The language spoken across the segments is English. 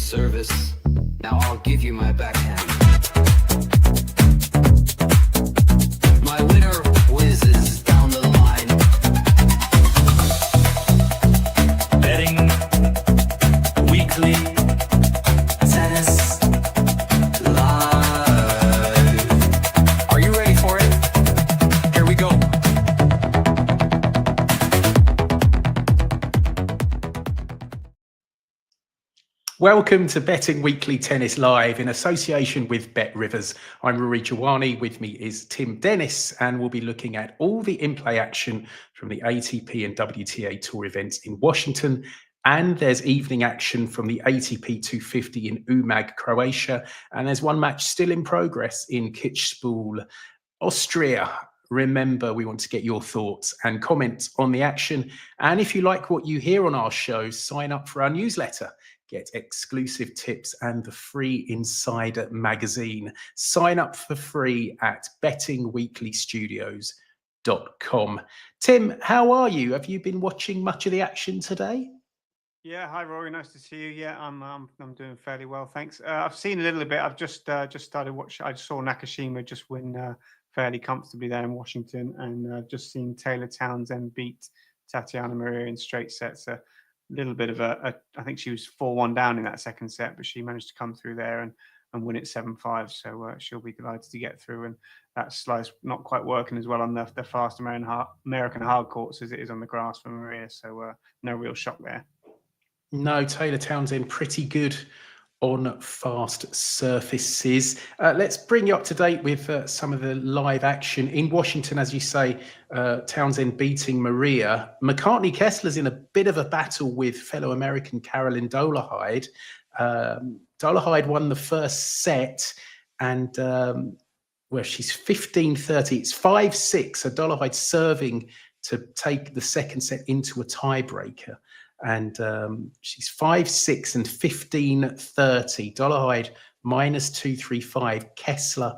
service. Now I'll give you my backhand. My winner whizzes down the line. Betting weekly tennis live. Are you ready for it? Here we go. Welcome to Betting Weekly Tennis Live in association with Bet Rivers. I'm Rory Jiwani. With me is Tim Dennis, and we'll be looking at all the in-play action from the ATP and WTA Tour events in Washington. And there's evening action from the ATP 250 in Umag, Croatia. And there's one match still in progress in Kitzbühel, Austria. Remember, we want to get your thoughts and comments on the action. And if you like what you hear on our show, sign up for our newsletter. Get exclusive tips and the free Insider magazine. Sign up for free at bettingweeklystudios.com. Tim, how are you? Have you been watching much of the action today? Yeah, hi Rory, nice to see you. Yeah, I'm doing fairly well, thanks. I've seen a little bit. I've just started watching. I saw Nakashima just win fairly comfortably there in Washington, and just seen Taylor Townsend beat Tatiana Maria in straight sets. A little bit of I think she was 4-1 down in that second set, but she managed to come through there and win it 7-5. So she'll be delighted to get through. And that slice not quite working as well on the fast American hard courts as it is on the grass for Maria. So no real shock there. No, Taylor Townsend pretty good on fast surfaces. Let's bring you up to date with some of the live action in Washington. As you say, Townsend beating Maria. McCartney Kessler's in a bit of a battle with fellow American Caroline Dolehide. Dolehide won the first set, and she's 15-30. It's 5-6. So Dolehide serving to take the second set into a tiebreaker. And she's 5-6 and 15-30. Dolehide -235. Kessler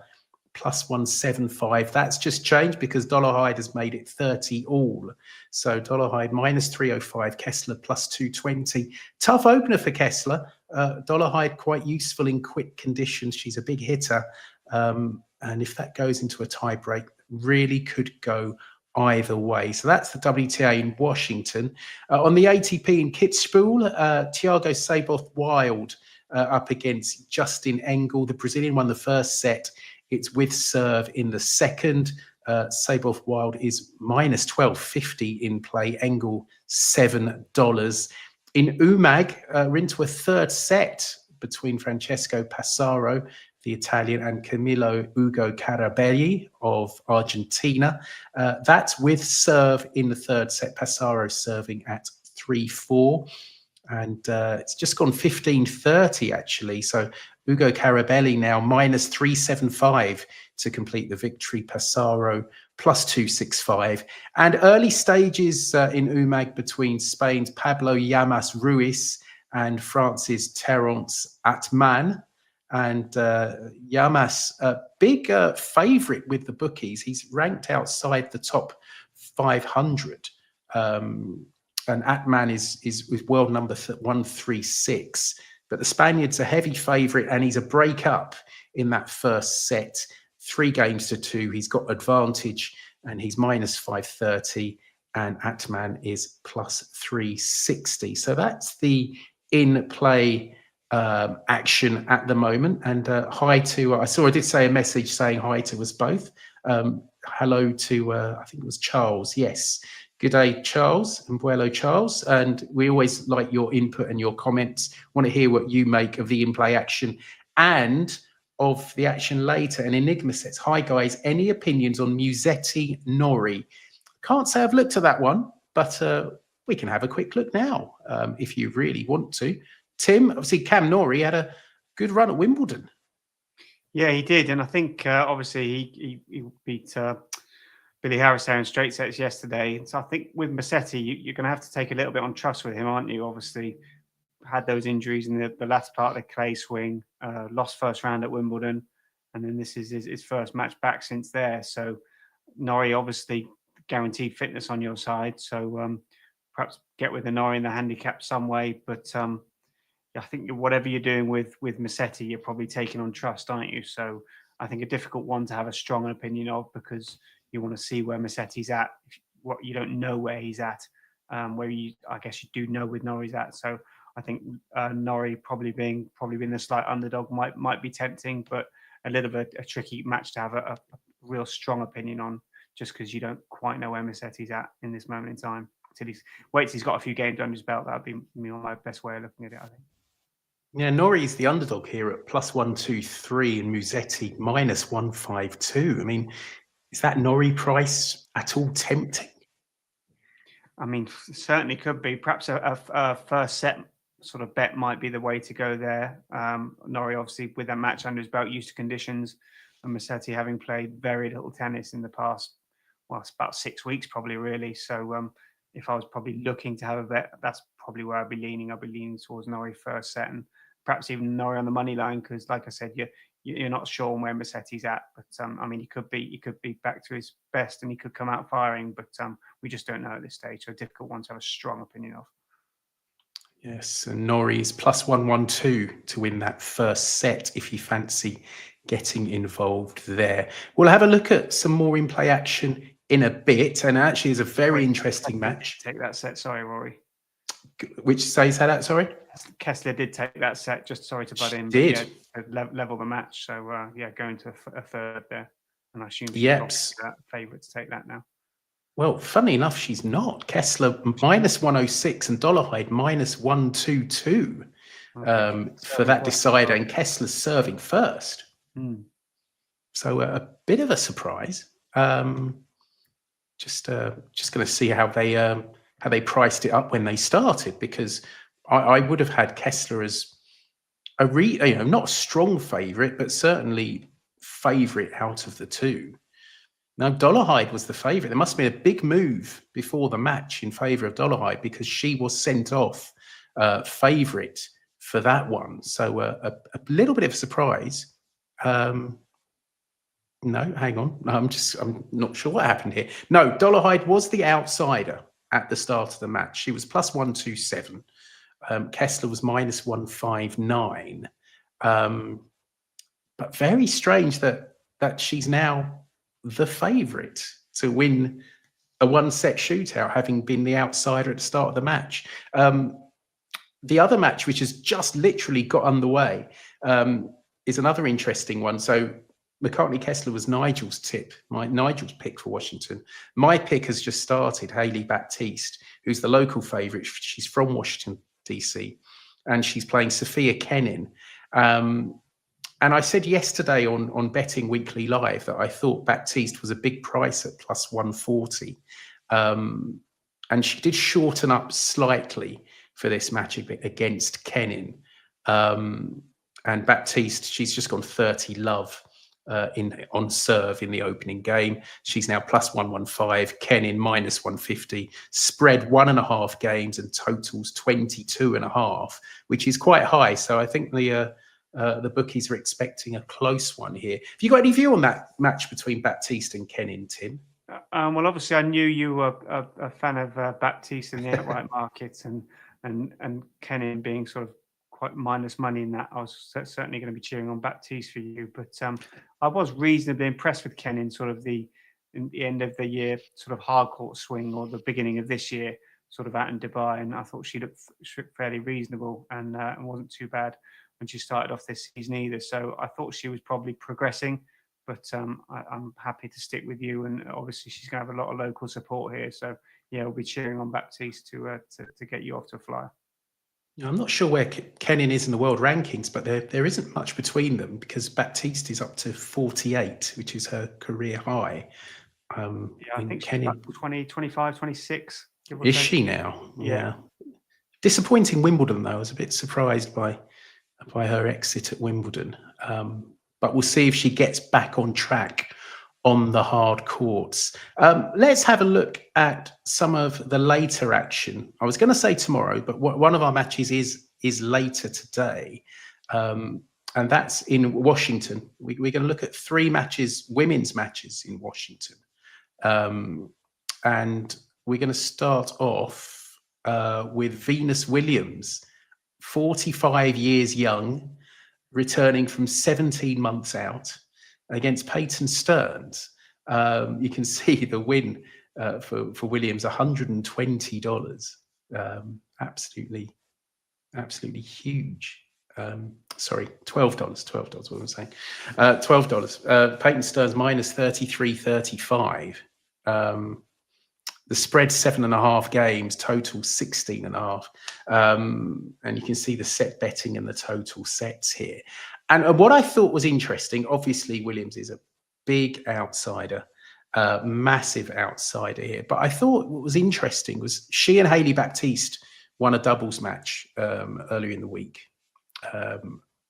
+175. That's just changed because Dolehide has made it 30 all. So Dolehide -305. Kessler +220. Tough opener for Kessler. Dolehide quite useful in quick conditions. She's a big hitter. And if that goes into a tie break, really could go either way. So that's the WTA in Washington. On the ATP in Kitzbühel, Thiago Seyboth-Wild up against Justin Engel. The Brazilian won the first set. It's with serve in the second. Seyboth-Wild is -12.50 in play. Engel $7. In Umag, we're into a third set between Francesco Passaro, the Italian, and Camilo Ugo Carabelli of Argentina. That's with serve in the third set. Passaro serving at 3-4. And it's just gone 15-30, actually. So Ugo Carabelli now -375 to complete the victory. Passaro +265. And early stages in Umag between Spain's Pablo Llamas Ruiz and France's Terence Atman. And Llamas, a big favourite with the bookies. He's ranked outside the top 500. And Atman is world number 136. But the Spaniard's a heavy favourite, and he's a break up in that first set. 3-2. He's got advantage, and he's -530. And Atman is +360. So that's the in-play action at the moment. And hi to I did say a message saying hi to us both. Hello to I think it was Charles. Yes, good day, Charles, and hello, Charles. And we always like your input and your comments. Want to hear what you make of the in-play action and of the action later. And Enigma says, hi guys, any opinions on Musetti Norrie? Can't say I've looked at that one, but we can have a quick look now if you really want to. Tim, obviously Cam Norrie had a good run at Wimbledon. Yeah, he did. And I think obviously he beat Billy Harris there in straight sets yesterday. So I think with Musetti, you're going to have to take a little bit on trust with him, aren't you? Obviously had those injuries in the last part of the clay swing, lost first round at Wimbledon. And then this is his first match back since there. So Norrie obviously guaranteed fitness on your side. So perhaps get with the Norrie in the handicap some way. But I think whatever you're doing with Musetti, you're probably taking on trust, aren't you? So I think a difficult one to have a strong opinion of, because you want to see where Musetti's at. What you don't know where he's at, where I guess you do know with Norrie's at. So I think Norrie probably being the slight underdog might be tempting, but a little bit a tricky match to have a real strong opinion on, just because you don't quite know where Musetti's at in this moment in time. Until he's got a few games under his belt. That'd be my best way of looking at it, I think. Yeah, Norrie's the underdog here at +123 and Musetti -152. I mean, is that Norrie price at all tempting? I mean, certainly could be. Perhaps a first set sort of bet might be the way to go there. Norrie, obviously, with that match under his belt, used to conditions, and Musetti having played very little tennis in the past, well, it's about 6 weeks probably, really. So if I was probably looking to have a bet, that's probably where I'd be leaning. I'd be leaning towards Norrie first set, and perhaps even Norrie on the money line, because, like I said, you're not sure where Musetti's at. But I mean, he could be back to his best, and he could come out firing. But we just don't know at this stage. So a difficult one to have a strong opinion of. Yes, and Norrie's +112 to win that first set if you fancy getting involved there. We'll have a look at some more in-play action in a bit, and actually is a very interesting match. Take that set, sorry, Rory. Which says how that, sorry? Kessler did take that set, just sorry to butt in. Did. But yeah, level the match. So yeah, going to a third there. And I assume Yes. favourite to take that now. Well, funny enough, she's not. Kessler -106 and Dolehide -122 for that decider, and Kessler's serving first. So a bit of a surprise. Just going to see how they priced it up when they started, because I would have had Kessler as not a strong favourite, but certainly favourite out of the two. Now, Dolehide was the favourite. There must have been a big move before the match in favour of Dolehide, because she was sent off favourite for that one. So a little bit of a surprise. No, hang on. I'm not sure what happened here. No, Dolehide was the outsider at the start of the match. She was +127. Kessler was -159. But very strange that she's now the favourite to win a one-set shootout, having been the outsider at the start of the match. The other match, which has just literally got underway, is another interesting one. So McCartney Kessler was Nigel's pick for Washington. My pick has just started, Hailey Baptiste, who's the local favourite. She's from Washington, DC, and she's playing Sofia Kenin. And I said yesterday on Betting Weekly Live that I thought Baptiste was a big price at +140. And she did shorten up slightly for this match against Kenin. And Baptiste, she's just gone 30 love on serve in the opening game. She's now +115. Kenin -150. Spread 1.5 games and totals 22.5, which is quite high. So I think the bookies are expecting a close one here. Have you got any view on that match between Baptiste and Kenin, Tim? Well, obviously, I knew you were a fan of Baptiste in the outright markets, and Kenin being sort of quite minus money in that. I was certainly going to be cheering on Baptiste for you, but I was reasonably impressed with Kenin, sort of in the end of the year, sort of hard court swing, or the beginning of this year, sort of out in Dubai, and I thought she looked fairly reasonable and wasn't too bad when she started off this season either. So I thought she was probably progressing, but I'm happy to stick with you. And obviously she's going to have a lot of local support here. So yeah, we'll be cheering on Baptiste to get you off to a flyer. I'm not sure where Kenin is in the world rankings, but there isn't much between them, because Baptiste is up to 48, which is her career high. Yeah, I think Kenin, she's 20, 25, 26. Is she now? Yeah. Disappointing Wimbledon, though. I was a bit surprised by her exit at Wimbledon. But we'll see if she gets back on track on the hard courts. Let's have a look at some of the later action. I was going to say tomorrow, but one of our matches is later today. And that's in Washington. We're going to look at 3 matches, women's matches in Washington. And we're going to start off with Venus Williams 45 years young, returning from 17 months out against Peyton Stearns. You can see the win for Williams, $120. Absolutely huge. Sorry, $12. What was I saying? $12. Peyton Stearns minus 33.35. The spread 7.5 games, total 16.5. And you can see the set betting and the total sets here. And what I thought was interesting, obviously Williams is a big outsider, massive outsider here. But I thought what was interesting was she and Hailey Baptiste won a doubles match earlier in the week.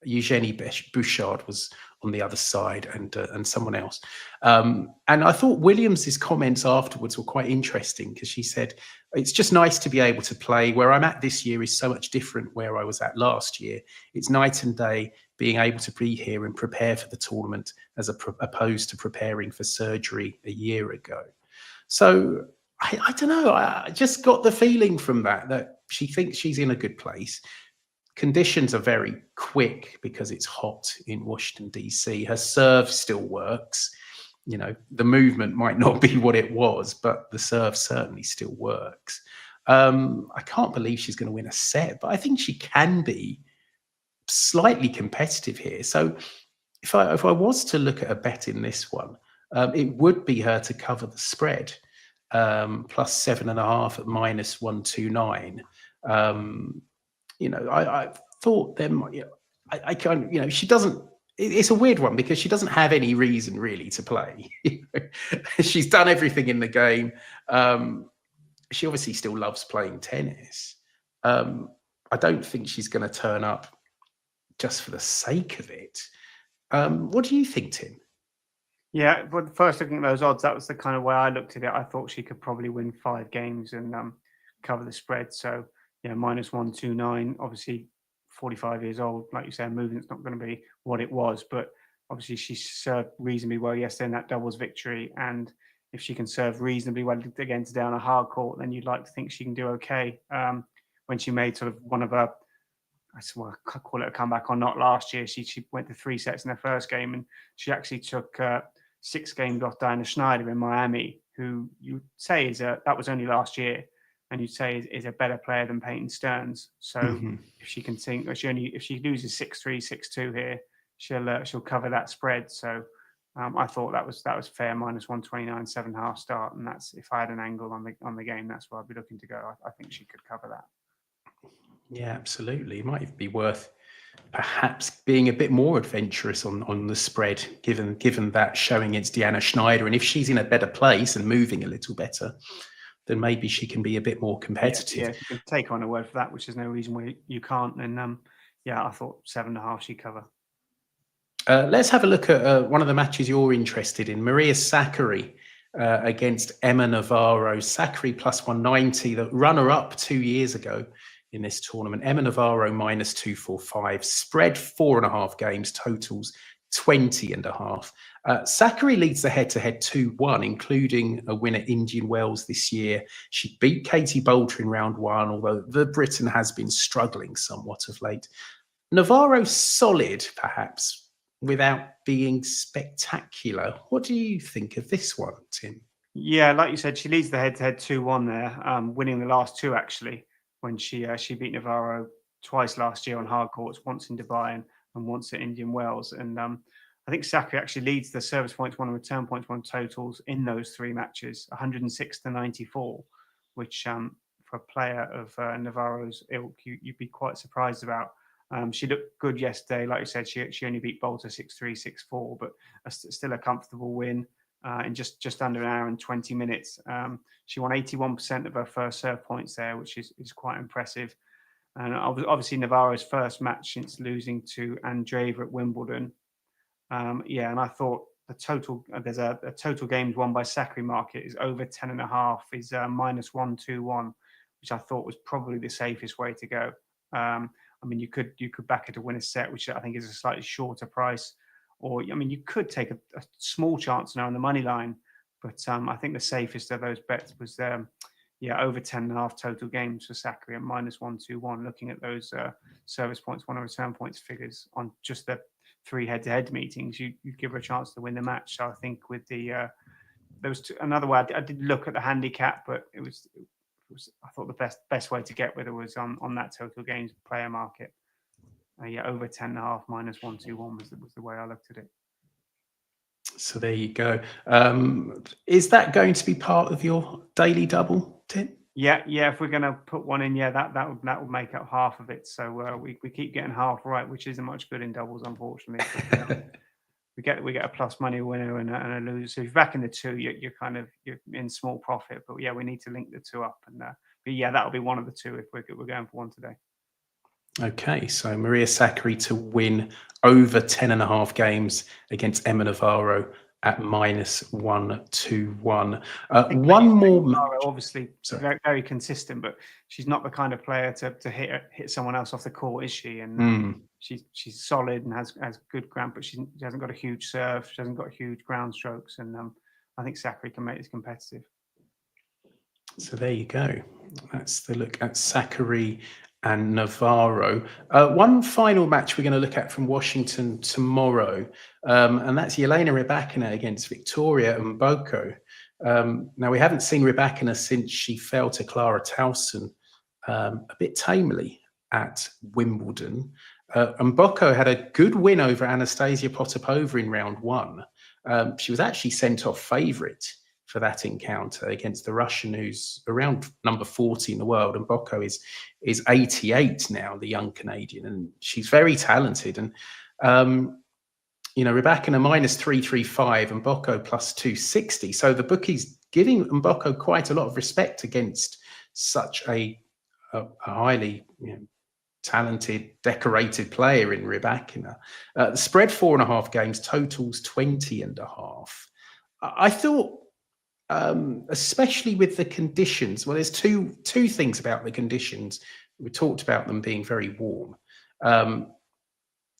Eugenie Bouchard was on the other side, and someone else. And I thought Williams's comments afterwards were quite interesting, because she said, it's just nice to be able to play. Where I'm at this year is so much different where I was at last year. It's night and day being able to be here and prepare for the tournament as opposed to preparing for surgery a year ago. So I don't know. I just got the feeling from that she thinks she's in a good place. Conditions are very quick because it's hot in Washington, D.C. Her serve still works. You know, the movement might not be what it was, but the serve certainly still works. I can't believe she's going to win a set, but I think she can be slightly competitive here. So if I was to look at a bet in this one, it would be her to cover the spread, plus 7.5 at minus 129. You know, I thought them, you know, I can't, you know, she doesn't, it's a weird one because she doesn't have any reason really to play. She's done everything in the game. She obviously still loves playing tennis. I don't think she's going to turn up just for the sake of it. What do you think, Tim? Yeah, but first looking at those odds, that was the kind of way I looked at it. I thought she could probably win 5 games and cover the spread. So, yeah, minus 129, obviously 45 years old. Like you said, movement's not going to be what it was, but obviously she served reasonably well yesterday in that doubles victory. And if she can serve reasonably well against down a hard court, then you'd like to think she can do okay. When she made sort of one of her, I call it a comeback or not last year, she went to 3 sets in her first game, and she actually took 6 games off Diana Schneider in Miami, who you say that was only last year, and you'd say is a better player than Peyton Stearns. So if she can think, if she loses 6-3, 6-2 here, she'll cover that spread. So I thought that was fair, minus 129, 7.5 start, and that's, if I had an angle on the game, that's where I'd be looking to go. I think she could cover that. Yeah, absolutely. It might be worth perhaps being a bit more adventurous on the spread, given that showing against Diana Schneider. And if she's in a better place and moving a little better, then maybe she can be a bit more competitive. Yeah, you can take on a word for that, which there's no reason why you can't. And yeah, I thought 7.5 she'd cover. Let's have a look at one of the matches you're interested in. Maria Sakkari against Emma Navarro. Sakkari plus 190, the runner-up 2 years ago in this tournament. Emma Navarro minus 245. Spread 4.5 games, totals 20.5. Sakkari leads the head-to-head 2-1, including a win at Indian Wells this year. She beat Katie Boulter in round 1, although the Briton has been struggling somewhat of late. Navarro solid, perhaps, without being spectacular. What do you think of this one, Tim? Yeah, like you said, she leads the head-to-head 2-1 there, winning the last 2 actually, when she beat Navarro twice last year on hard courts, once in Dubai and once at Indian Wells. And I think Sakkari actually leads the service points won and return points won totals in those 3 matches, 106-94, which for a player of Navarro's ilk, you'd be quite surprised about. She looked good yesterday. Like you said, she only beat Boulter 6-3, 6-4, but still a comfortable win in just under an hour and 20 minutes. She won 81% of her first serve points there, which is quite impressive. And obviously Navarro's first match since losing to Andreeva at Wimbledon. Yeah, and I thought the total, there's a total games won by Sakkari market is over 10.5, is minus 121, which I thought was probably the safest way to go. I mean, you could back her to win a set, which I think is a slightly shorter price, or I mean, you could take a small chance now on the money line, but I think the safest of those bets was over 10.5 total games for Sakkari at -121. Looking at those service points, one of return points figures on just the 3 head-to-head meetings, you give her a chance to win the match. So I think with the there was another way I did look at the handicap, but it was I thought the best way to get with it was on that total games player market. Over 10.5 -121 was the way I looked at it. So there you go. Is that going to be part of your daily double, Tim? Yeah. If we're going to put one in, that would make up half of it. So we keep getting half right, which isn't much good in doubles, unfortunately. But, we get a plus money winner and a loser. So if you're back in the 2, you're in small profit. But we need to link the 2 up, and that'll be one of the 2 if we're going for one today. Okay, so Maria Sakkari to win over 10.5 games against Emma Navarro at -121. One more Navarro, obviously very, very consistent, but she's not the kind of player to hit someone else off the court, is she? And she's solid and has good ground, but she hasn't got a huge serve. She hasn't got huge ground strokes, and I think Sakkari can make this competitive. So there you go. That's the look at Sakkari and Navarro. One final match we're going to look at from Washington tomorrow, and that's Elena Rybakina against Victoria Mboko. Now, we haven't seen Rybakina since she fell to Clara Towson a bit tamely at Wimbledon. Mboko had a good win over Anastasia Potapova in round 1. She was actually sent off favourite for that encounter against the Russian, who's around number 40 in the world. And Mboko is 88 now, the young Canadian, and she's very talented. And Rybakina -335 and Mboko +260. So the bookies giving Mboko quite a lot of respect against such a highly talented, decorated player in Rybakina. The spread 4.5 games totals 20.5. I thought, especially with the conditions, well, there's two things about the conditions. We talked about them being very warm.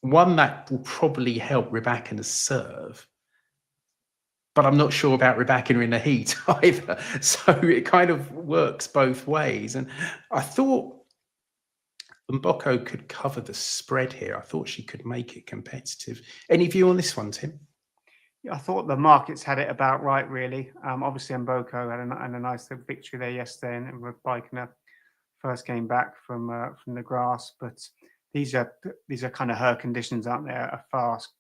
One that will probably help Rybakina's serve, but I'm not sure about Rybakina in the heat either. So it kind of works both ways. And I thought Mboko could cover the spread here. I thought she could make it competitive. Any view on this one, Tim? I thought the markets had it about right, really. Obviously, Mboko had a nice victory there yesterday, and Rybakina first came back from the grass. But these are kind of her conditions, aren't they? A fast,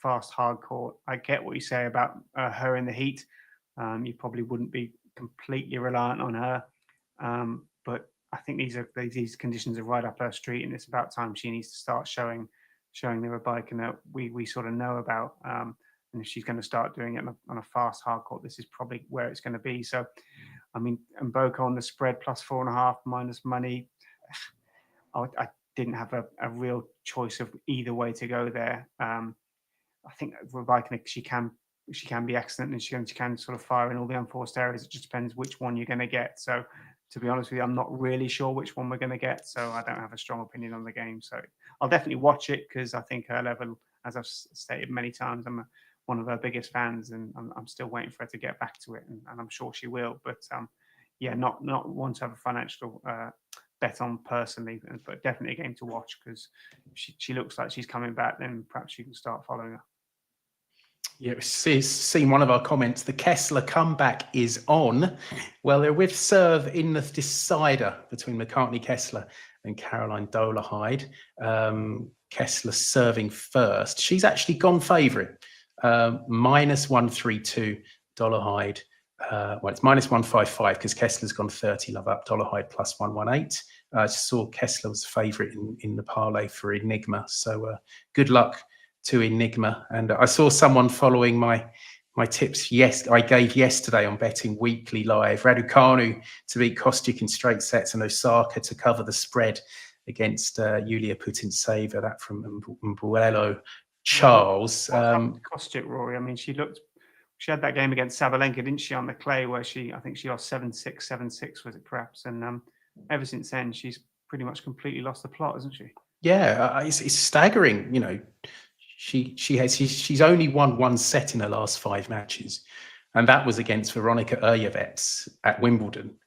hard court. I get what you say about her in the heat. You probably wouldn't be completely reliant on her, but I think these conditions are right up her street, and it's about time she needs to start showing the Rybakina we sort of know about. And if she's going to start doing it on a fast hard court, this is probably where it's going to be. So, I mean, Mboko on the spread +4.5 minus money. I didn't have a real choice of either way to go there. I think Rybakina, she can be excellent, and she can sort of fire in all the unforced areas. It just depends which one you're going to get. So, to be honest with you, I'm not really sure which one we're going to get. So I don't have a strong opinion on the game. So I'll definitely watch it because I think her level, as I've stated many times, I'm one of her biggest fans, and I'm still waiting for her to get back to it, and I'm sure she will. But not one to have a financial bet on personally, but definitely a game to watch because she looks like she's coming back. Then perhaps you can start following her. Yeah, we've seen one of our comments. The Kessler comeback is on. Well, they're with serve in the decider between McCartney Kessler and Caroline Dolehide. Kessler serving first. She's actually gone favourite. -132 Dolehide. Well, it's -155 because Kessler's gone 30 love up. Dolehide +118. I just saw Kessler was favourite in the parlay for Enigma. So good luck to Enigma. And I saw someone following my tips. Yes, I gave yesterday on Betting Weekly Live. Raducanu to beat Kostyuk in straight sets and Osaka to cover the spread against Yulia Putintseva. That from Mbuelo. Charles. Kostyuk, Rory. I mean, she had that game against Sabalenka, didn't she, on the clay, where I think she lost 7-6, 7-6, was it perhaps? And ever since then, she's pretty much completely lost the plot, hasn't she? Yeah, it's staggering. She's only won one set in her last 5 matches, and that was against Veronika Urjevets at Wimbledon.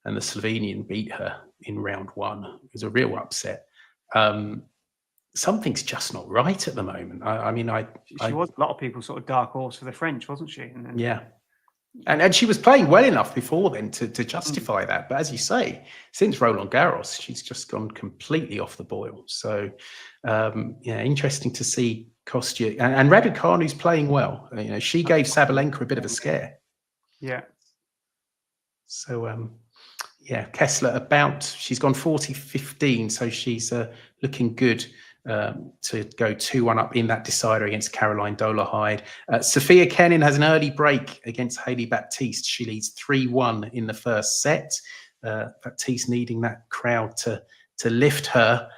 and the Slovenian beat her in round 1. It was a real upset. Something's just not right at the moment. She was a lot of people sort of dark horse for the French, wasn't she? And then, yeah. And she was playing well enough before then to justify that. But as you say, since Roland Garros, she's just gone completely off the boil. So, interesting to see Kostya. And Rybakina's playing well. She gave Sabalenka a bit of a scare. Yeah. So, Kessler she's gone 40-15. So she's looking good to go 2-1 up in that decider against Caroline Dolehide. Sofia Kenin has an early break against Hailey Baptiste. She leads 3-1 in the first set. Baptiste needing that crowd to lift her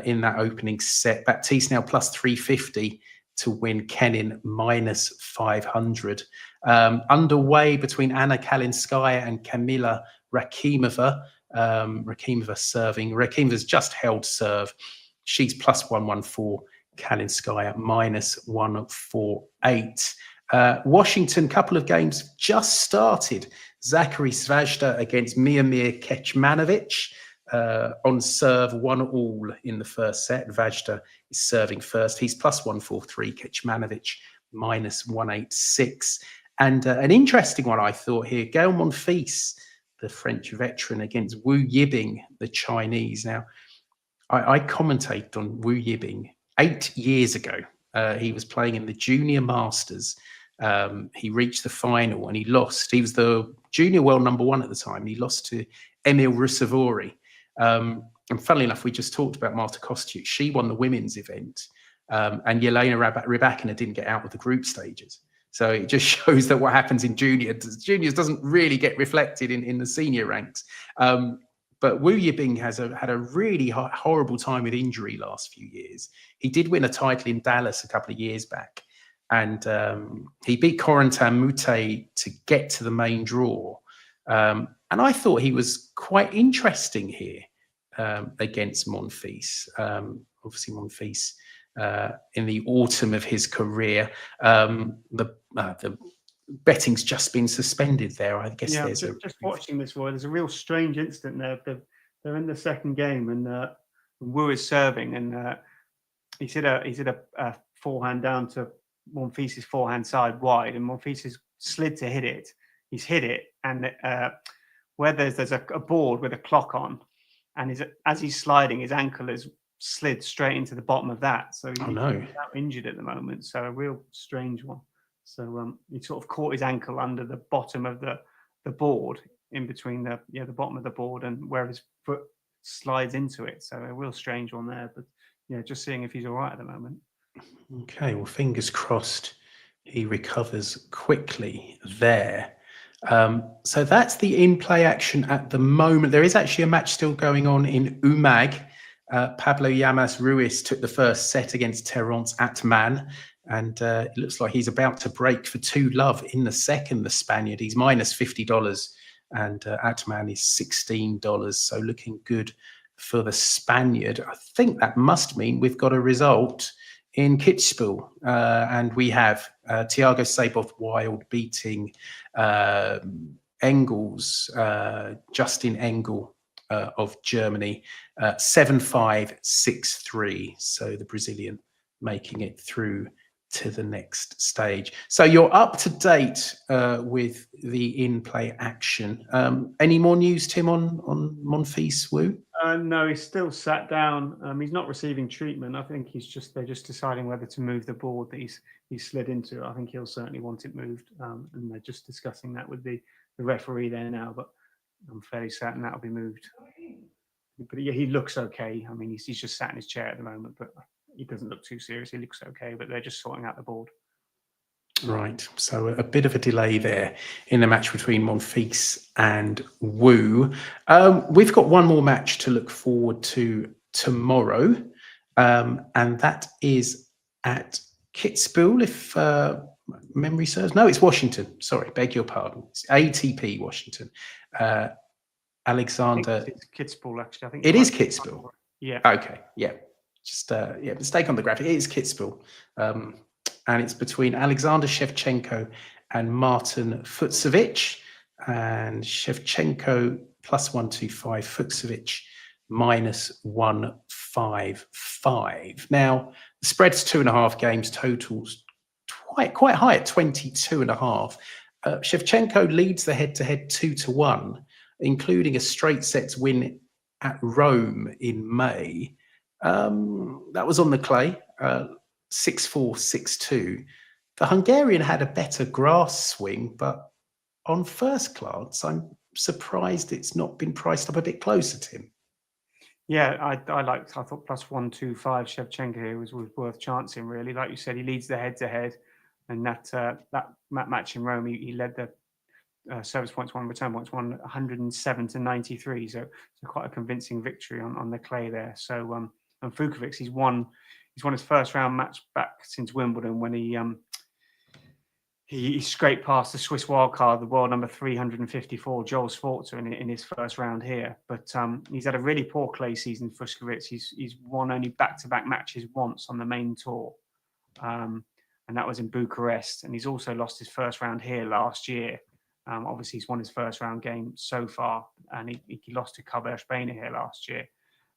in that opening set. Baptiste now plus 350 to win, Kenin minus 500. Underway between Anna Kalinskaya and Kamila Rakimova. Rakimova serving. Rakimova's just held serve. She's plus 114, Kalinskaya minus 148. Washington, couple of games just started. Sakkari Svajda against Miomir Kecmanovic on serve 1-all in the first set. Vajda is serving first. He's plus 143, Kecmanovic minus 186. And an interesting one I thought here, Gael Monfils, the French veteran, against Wu Yibing, the Chinese. Now, I commentated on Wu Yibing 8 years ago. He was playing in the Junior Masters. He reached the final and he lost. He was the junior world #1 at the time. He lost to Emil Rusevori. And funnily enough, we just talked about Marta Kostyuk. She won the women's event. And Elena Rybakina didn't get out of the group stages. So it just shows that what happens in juniors doesn't really get reflected in the senior ranks. But Wu Yibing had a really horrible time with injury last few years. He did win a title in Dallas a couple of years back. And he beat Corentin Moutet to get to the main draw. And I thought he was quite interesting here against Monfils. Obviously, Monfils in the autumn of his career. The betting's just been suspended there. I guess there's just watching this, Roy. There's a real strange incident there. They're in the second game, and Wu is serving, and he's hit a forehand down to Monfils' forehand side wide, and Monfils has slid to hit it. He's hit it, and where there's a board with a clock on, and as he's sliding, his ankle is slid straight into the bottom of that. So he's out injured at the moment. So a real strange one. So he sort of caught his ankle under the bottom of the board, in between the bottom of the board and where his foot slides into it. So a real strange one there. But just seeing if he's all right at the moment. Okay, well, fingers crossed he recovers quickly there. So that's the in-play action at the moment. There is actually a match still going on in Umag. Pablo Llamas Ruiz took the first set against Terence Atman. And it looks like he's about to break for 2-love in the second, the Spaniard. He's minus $50 and Atman is $16. So looking good for the Spaniard. I think that must mean we've got a result in Kitzbühel. And we have Thiago Seyboth-Wild beating Engels, Justin Engel of Germany, 7-5, 6-3. So the Brazilian making it through to the next stage. So you're up to date with the in-play action. Any more news, Tim, on Monfils Wu? No, he's still sat down. He's not receiving treatment. I think they're just deciding whether to move the board that he's slid into. I think he'll certainly want it moved, and they're just discussing that with the referee there now. But I'm fairly certain that'll be moved. But he looks okay. I mean, he's just sat in his chair at the moment, but he doesn't look too serious. He looks okay, but they're just sorting out the board. Right. So a bit of a delay there in the match between Monfils and Wu. We've got one more match to look forward to tomorrow, and that is at Kitzbühel, if memory serves. No, it's Washington. Sorry, beg your pardon. It's ATP Washington. Alexander. It's Kitzbühel, actually. I think it is Kitzbühel. Yeah. Okay. Yeah. Just mistake on the graphic. It is Kitzbühel, and it's between Alexander Shevchenko and Marton Fucsovics. and Shevchenko plus 125, Fucsovics minus 155. Now, the spread's 2.5 games, totals quite high at 22.5. Shevchenko leads the head-to-head 2-1, including a straight sets win at Rome in May. That was on the clay, 6-4, 6-2. The Hungarian had a better grass swing, but on first glance, I'm surprised it's not been priced up a bit closer, Tim. Yeah, I thought plus 125 Shevchenko here was worth chancing, really. Like you said, he leads the head-to-head, and that match in Rome, he led the service points won, return points won 107-93. So quite a convincing victory on the clay there. So and Fucsovics, he's won his first round match back since Wimbledon when he scraped past the Swiss wildcard, the world number 354, Joel Sforza, in his first round here. But he's had a really poor clay season, Fucsovics. He's won only back-to-back matches once on the main tour. And that was in Bucharest. And he's also lost his first round here last year. Obviously, he's won his first round game so far. And he lost to Kessler here last year.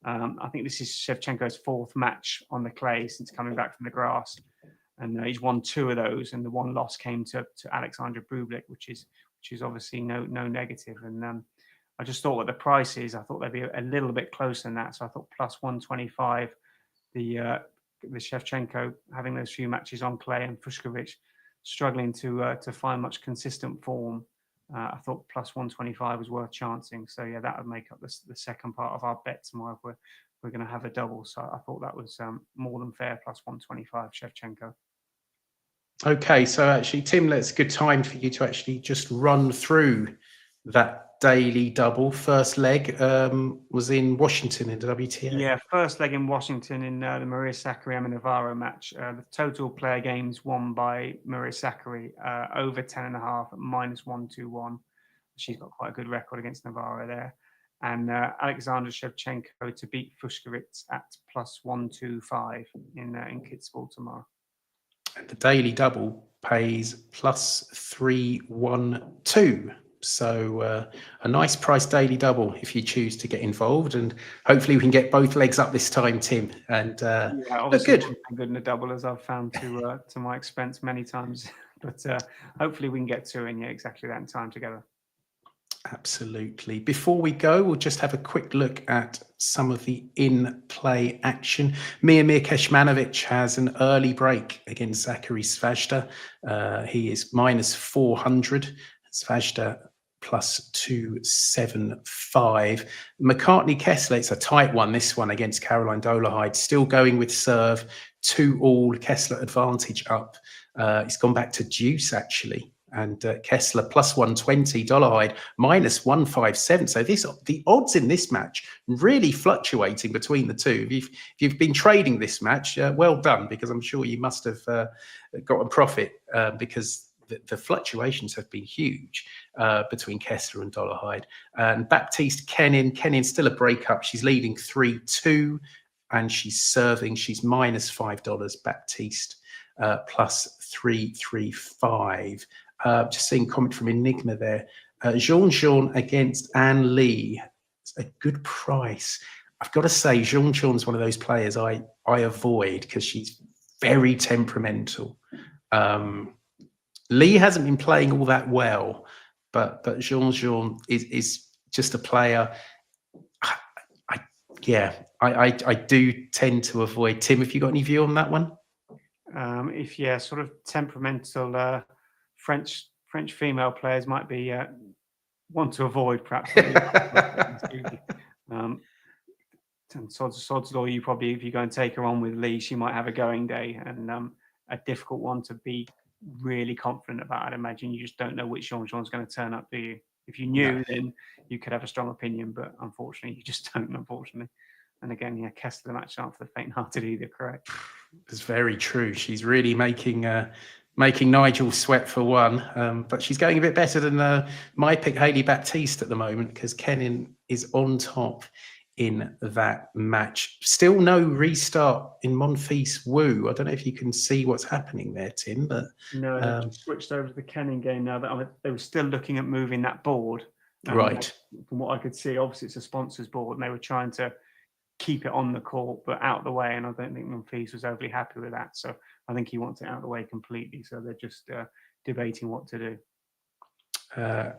I think this is Shevchenko's fourth match on the clay since coming back from the grass. And he's won 2 of those, and the one loss came to Alexander Bublik, which is obviously no negative. And I just thought what the price is, I thought they'd be a little bit closer than that. So I thought plus 125, the Shevchenko having those few matches on clay and Fucsovics struggling to find much consistent form. I thought plus 125 was worth chancing. So yeah, that would make up the second part of our bet tomorrow if we're going to have a double. So I thought that was more than fair, plus 125 Shevchenko. Okay, so actually, Tim, that's a good time for you to actually just run through that daily double. First leg was in Washington in the WTA. Yeah, first leg in Washington in the Maria Sakkari and Navarro match. The total player games won by Maria Sakkari over 10.5 at minus 121. She's got quite a good record against Navarro there. And Alexander Shevchenko to beat Fucsovics at plus 125 in Kitzbühel tomorrow. And the daily double pays plus 312. So a nice price daily double if you choose to get involved, and hopefully we can get both legs up this time, Tim. And obviously good in a double, as I've found to my expense many times. But hopefully we can get 2 in exactly that in time together. Absolutely. Before we go, we'll just have a quick look at some of the in-play action. Miomir Kecmanovic has an early break against Zakkari Svajda. He is minus 400. Svajda plus 275. McCartney Kessler, it's a tight one, this one against Caroline Dolehide. Still going with serve, 2-all, Kessler advantage up. It's gone back to deuce, actually. And Kessler plus 120, Dolehide minus 157. So the odds in this match really fluctuating between the two. If you've been trading this match, well done, because I'm sure you must have got a profit because the fluctuations have been huge between Kessler and Dolehide. And Baptiste, Kenin still a breakup. She's leading 3-2 and she's serving. She's minus $5. Baptiste plus 335. Just seeing comment from Enigma there. Jeanjean against Anne Lee. It's a good price. I've got to say, Jeanjean's one of those players I avoid because she's very temperamental. Lee hasn't been playing all that well, but Jeanjean is just a player. I do tend to avoid. Tim, have you got any view on that one? Sort of temperamental French female players might be one to avoid, perhaps. And sod's law, you probably, if you go and take her on with Lee, she might have a going day and a difficult one to be really confident about. I'd imagine you just don't know which Jeanjean's going to turn up, do you? If you knew, then you could have a strong opinion, but unfortunately, you just don't, unfortunately. And again, Kessler, the match aren't for the faint-hearted either, correct? It's very true. She's really making Nigel sweat for one, but she's going a bit better than my pick, Hailey Baptiste, at the moment, because Kenin is on top in that match. Still no restart in Monfils Wu. I don't know if you can see what's happening there, Tim, but No, they've just switched over to the Kenin game now. That they were still looking at moving that board. right. From what I could see, obviously it's a sponsors board, and they were trying to keep it on the court but out of the way. And I don't think Monfils was overly happy with that. So I think he wants it out of the way completely. So they're just debating what to do.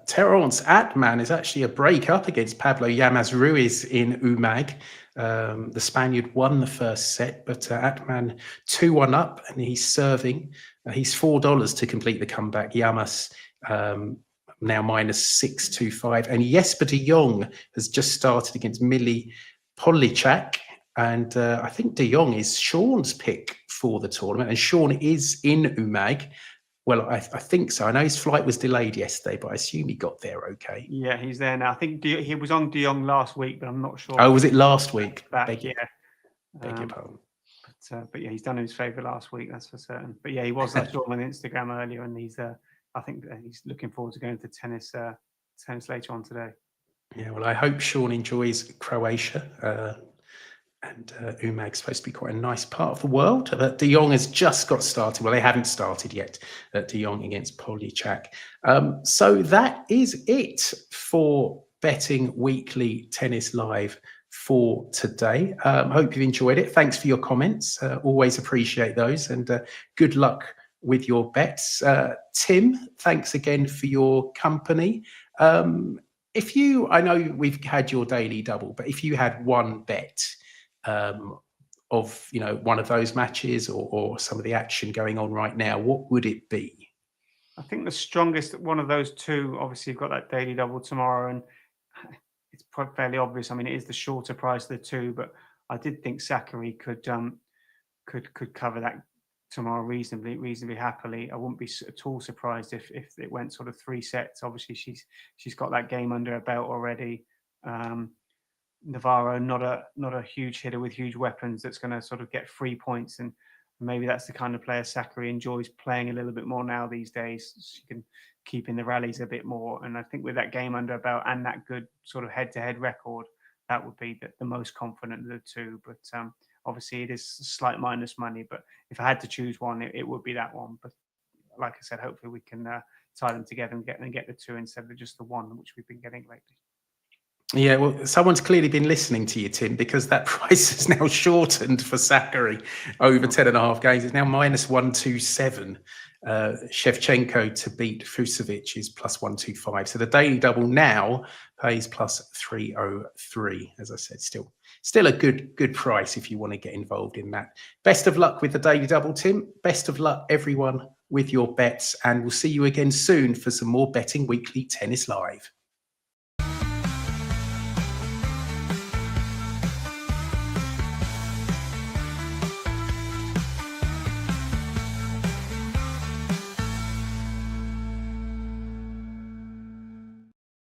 Terence Atman is actually a break up against Pablo Llamas Ruiz in Umag. The Spaniard won the first set, but Atman 2-1 up, and he's serving. He's $4 to complete the comeback. Llamas now minus 625. And Jesper de Jong has just started against Mili Polichak. And I think de Jong is Sean's pick for the tournament. And Sean is in Umag. Well, I think so. I know his flight was delayed yesterday, but I assume he got there okay. Yeah, he's there now. I think he was on de Jong last week, but I'm not sure. Oh, was it last week? Beg your pardon. But yeah, he's done him his favour last week, that's for certain. But yeah, he was. I saw him on Instagram earlier, and he's. I think he's looking forward to going to tennis later on today. Yeah, well, I hope Sean enjoys Croatia. And Umag's supposed to be quite a nice part of the world. De Jong has just got started. Well, they haven't started yet. De Jong against Polichak. So that is it for Betting Weekly Tennis Live for today. Hope you've enjoyed it. Thanks for your comments. Always appreciate those. And good luck with your bets. Tim, thanks again for your company. I know we've had your daily double, but if you had one bet of one of those matches or some of the action going on right now, what would it be? I think the strongest one of those two, obviously you've got that daily double tomorrow, and it's fairly obvious. I mean, it is the shorter price of the two, but I did think Sakkari could cover that tomorrow reasonably happily. I wouldn't be at all surprised if it went sort of 3 sets. Obviously she's got that game under her belt already. Navarro, not a huge hitter with huge weapons that's going to sort of get 3 points, and maybe that's the kind of player Sakkari enjoys playing a little bit more now these days. She can keep in the rallies a bit more, and I think with that game under her belt and that good sort of head-to-head record, that would be the most confident of the two. But obviously it is slight minus money, but if I had to choose one, it would be that one. But like I said, hopefully we can tie them together and get the two instead of just the one, which we've been getting lately. Yeah, well, someone's clearly been listening to you, Tim, because that price is now shortened for Sakkari over 10.5 games. It's now minus 127. Shevchenko to beat Fucsovics is plus 125. So the daily double now pays plus 303. As I said, still a good price if you want to get involved in that. Best of luck with the daily double, Tim. Best of luck, everyone, with your bets, and we'll see you again soon for some more Betting Weekly Tennis Live.